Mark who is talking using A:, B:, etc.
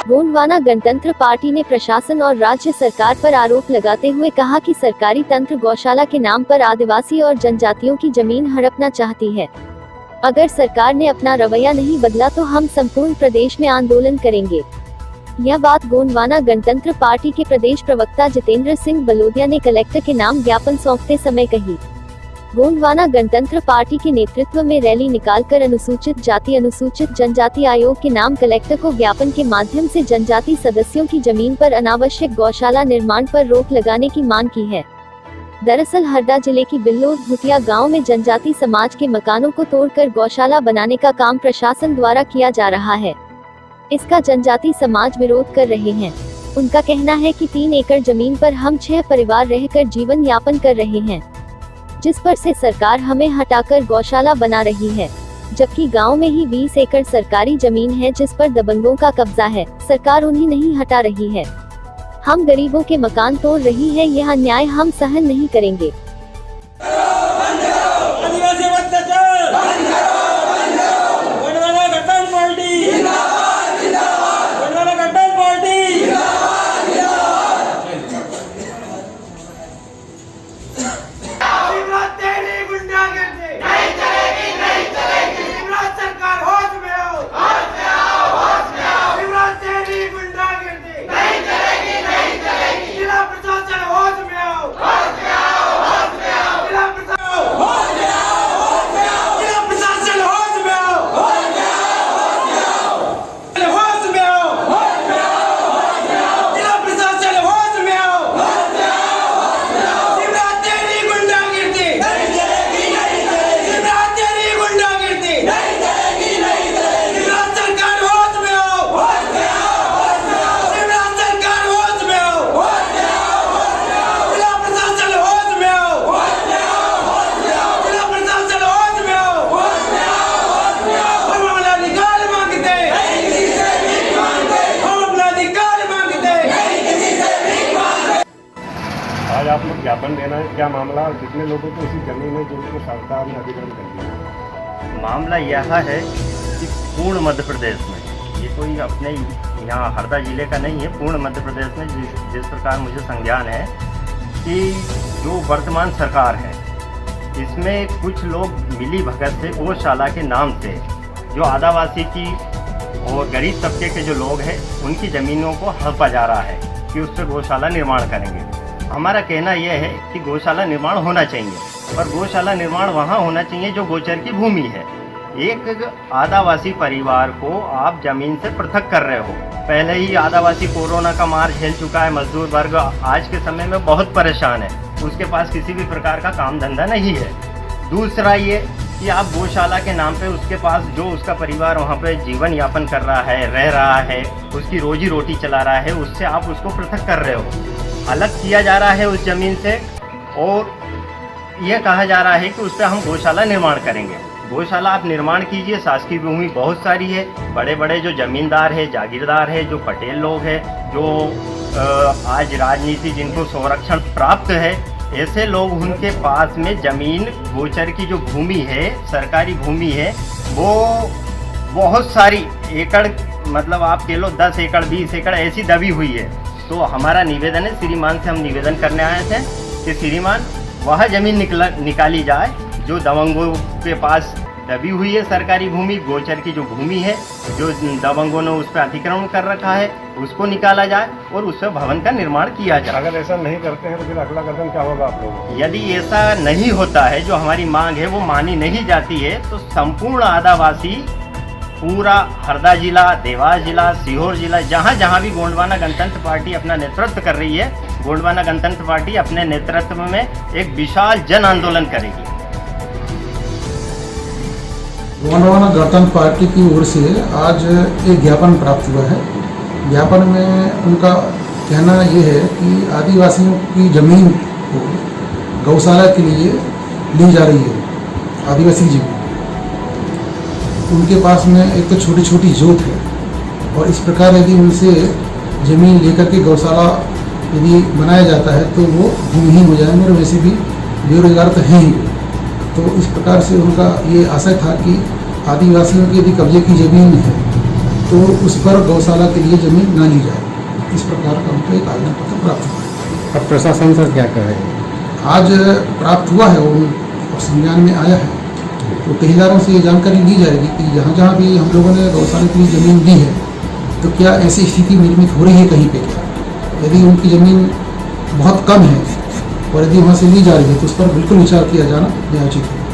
A: गोंडवाना गणतंत्र पार्टी ने प्रशासन और राज्य सरकार पर आरोप लगाते हुए कहा कि सरकारी तंत्र गौशाला के नाम पर आदिवासी और जनजातियों की जमीन हड़पना चाहती है। अगर सरकार ने अपना रवैया नहीं बदला तो हम संपूर्ण प्रदेश में आंदोलन करेंगे। यह बात गोंडवाना गणतंत्र पार्टी के प्रदेश प्रवक्ता जितेंद्र सिंह बलोदिया ने कलेक्टर के नाम ज्ञापन सौंपते समय कही। गोंडवाना गणतंत्र पार्टी के नेतृत्व में रैली निकालकर अनुसूचित जाति अनुसूचित जनजाति आयोग के नाम कलेक्टर को ज्ञापन के माध्यम से जनजाति सदस्यों की जमीन पर अनावश्यक गौशाला निर्माण पर रोक लगाने की मांग की है। दरअसल हरदा जिले की बिल्लोद भुटिया गांव में जनजाति समाज के मकानों को तोड़कर गौशाला बनाने का काम प्रशासन द्वारा किया जा रहा है। इसका जनजाति समाज विरोध कर रहे हैं। उनका कहना है कि 3 एकड़ जमीन पर हम 6 परिवार रहकर जीवन यापन कर रहे हैं, जिस पर से सरकार हमें हटाकर गौशाला बना रही है, जबकि गांव में ही 20 एकड़ सरकारी जमीन है जिस पर दबंगों का कब्जा है। सरकार उन्हें नहीं हटा रही है। हम गरीबों के मकान तोड़ रही है, यह अन्याय हम सहन नहीं करेंगे।
B: आज आप लोग ज्ञापन देना है, क्या मामला और कितने लोगों को इसी जमीन है जिनको सरकार ने अधिग्रहण कर दिया?
C: मामला यह है कि पूर्ण मध्य प्रदेश में, ये कोई अपने यहाँ हरदा जिले का नहीं है, पूर्ण मध्य प्रदेश में जिस प्रकार मुझे संज्ञान है कि जो वर्तमान सरकार है इसमें कुछ लोग मिली भगत से गौशाला के नाम से जो आदिवासी की और गरीब तबके के जो लोग हैं उनकी ज़मीनों को हड़पा जा रहा है कि उस पर गौशाला निर्माण करेंगे। हमारा कहना यह है कि गौशाला निर्माण होना चाहिए, पर गौशाला निर्माण वहाँ होना चाहिए जो गोचर की भूमि है। एक आदिवासी परिवार को आप जमीन से पृथक कर रहे हो। पहले ही आदिवासी कोरोना का मार झेल चुका है, मजदूर वर्ग आज के समय में बहुत परेशान है, उसके पास किसी भी प्रकार का काम धंधा नहीं है। दूसरा ये कि आप गौशाला के नाम पे उसके पास जो उसका परिवार वहाँ पे जीवन यापन कर रहा है, रह रहा है, उसकी रोजी रोटी चला रहा है, उससे आप उसको पृथक कर रहे हो, अलग किया जा रहा है उस ज़मीन से, और यह कहा जा रहा है कि उस पर हम गौशाला निर्माण करेंगे। गौशाला आप निर्माण कीजिए, शासकीय भूमि बहुत सारी है, बड़े बड़े जो ज़मींदार है, जागीरदार है, जो पटेल लोग हैं, जो आज राजनीति जिनको संरक्षण प्राप्त है, ऐसे लोग उनके पास में ज़मीन गोचर की जो भूमि है, सरकारी भूमि है, वो बहुत सारी एकड़, मतलब आप कह लो 10 एकड़ 20 एकड़ ऐसी दबी हुई है। तो हमारा निवेदन है, श्रीमान से हम निवेदन करने आए थे कि श्रीमान वह ज़मीन निकाली जाए जो दबंगों के पास दबी हुई है, सरकारी भूमि गोचर की जो भूमि है, जो दबंगों ने उस पर अतिक्रमण कर रखा है, उसको निकाला जाए और उस पर भवन का निर्माण किया जाए।
B: अगर ऐसा नहीं करते हैं तो फिर अगला कदम क्या होगा आप लोगों को?
C: यदि ऐसा नहीं होता है, जो हमारी मांग है वो मानी नहीं जाती है, तो संपूर्ण आदिवासी पूरा हरदा जिला, देवास जिला, सीहोर जिला, जहाँ जहाँ भी गोंडवाना गणतंत्र पार्टी अपना नेतृत्व कर रही है, गोंडवाना गणतंत्र पार्टी अपने नेतृत्व में एक विशाल जन आंदोलन करेगी।
D: गोंडवाना गणतंत्र पार्टी की ओर से आज एक ज्ञापन प्राप्त हुआ है। ज्ञापन में उनका कहना ये है कि आदिवासियों की ज़मीन को गौशाला के लिए ली जा रही है, आदिवासी ज़मीन। उनके पास में एक तो छोटी छोटी जोत है, और इस प्रकार यदि उनसे ज़मीन लेकर के गौशाला यदि बनाया जाता है तो वो भूमिहीन हो जाएंगे, और वैसे भी बेरोजगार तो हैं ही। तो इस प्रकार से उनका ये आशय था कि आदिवासियों की यदि कब्जे की ज़मीन है तो उस पर गौशाला के लिए जमीन ना ली जाए। इस प्रकार का हमको एक आवेदन पत्र प्राप्त हुआ है।
E: अब प्रशासन सर क्या कर रहे हैं?
D: आज प्राप्त हुआ है और संज्ञान में आया है, तो तहसीलदारों से ये जानकारी ली जाएगी कि जहाँ जहाँ भी हम लोगों ने गौशाला के लिए ज़मीन दी है तो क्या ऐसी स्थिति निर्मित हो रही है कहीं पे क्या। यदि उनकी ज़मीन बहुत कम है और यदि वहाँ से ली जा रही है तो उस पर बिल्कुल विचार किया जाना न्यायोचित है।